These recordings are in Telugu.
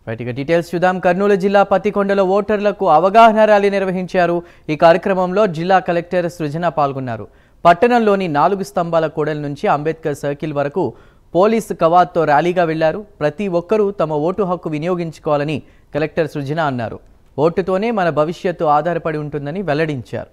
రైట్ ఇక డీటెయిల్స్ చూద్దాం. కర్నూలు జిల్లా పత్తికొండలో ఓటర్లకు అవగాహన ర్యాలీ నిర్వహించారు. ఈ కార్యక్రమంలో జిల్లా కలెక్టర్ సృజన పాల్గొన్నారు. పట్టణంలోని 4 స్తంభాల కూడలి నుంచి అంబేద్కర్ సర్కిల్ వరకు పోలీసు కవాత్తో ర్యాలీగా వెళ్లారు. ప్రతి ఒక్కరూ తమ ఓటు హక్కు వినియోగించుకోవాలని కలెక్టర్ సృజన అన్నారు. ఓటుతోనే మన భవిష్యత్తు ఆధారపడి ఉంటుందని వెల్లడించారు.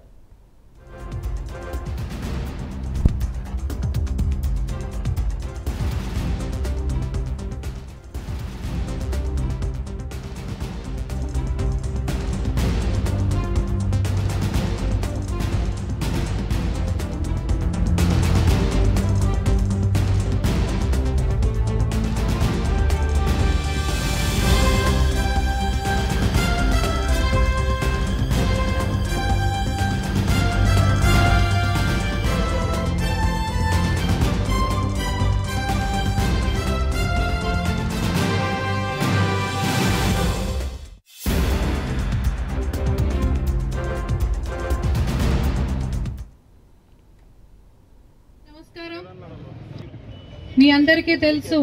మీ అందరికీ తెలుసు,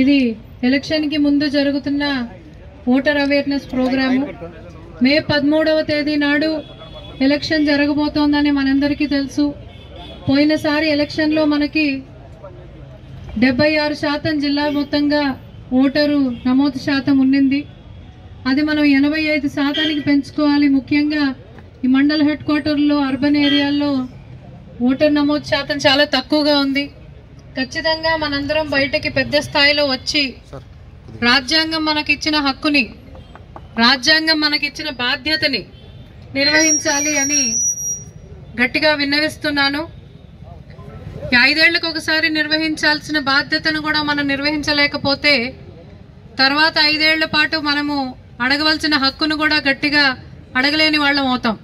ఇది ఎలక్షన్కి ముందు జరుగుతున్న ఓటర్ అవేర్నెస్ ప్రోగ్రాము. మే 13వ తేదీ నాడు ఎలక్షన్ జరగబోతోందని మనందరికీ తెలుసు. పోయినసారి ఎలక్షన్లో మనకి 76% జిల్లా మొత్తంగా ఓటరు నమోదు శాతం ఉండింది. అది మనం 85% పెంచుకోవాలి. ముఖ్యంగా ఈ మండల హెడ్ క్వార్టర్లో అర్బన్ ఏరియాల్లో ఓటర్ నమోదు శాతం చాలా తక్కువగా ఉంది. ఖచ్చితంగా మనందరం బయటకి పెద్ద స్థాయిలో వచ్చి రాజ్యాంగం మనకిచ్చిన హక్కుని, రాజ్యాంగం మనకిచ్చిన బాధ్యతని నిర్వహించాలి అని గట్టిగా విన్నవిస్తున్నాను. 5 ఏళ్లకు ఒకసారి నిర్వహించాల్సిన బాధ్యతను కూడా మనం నిర్వహించలేకపోతే తర్వాత 5 ఏళ్ల పాటు మనము అడగవలసిన హక్కును కూడా గట్టిగా అడగలేని వాళ్ళం అవుతాం.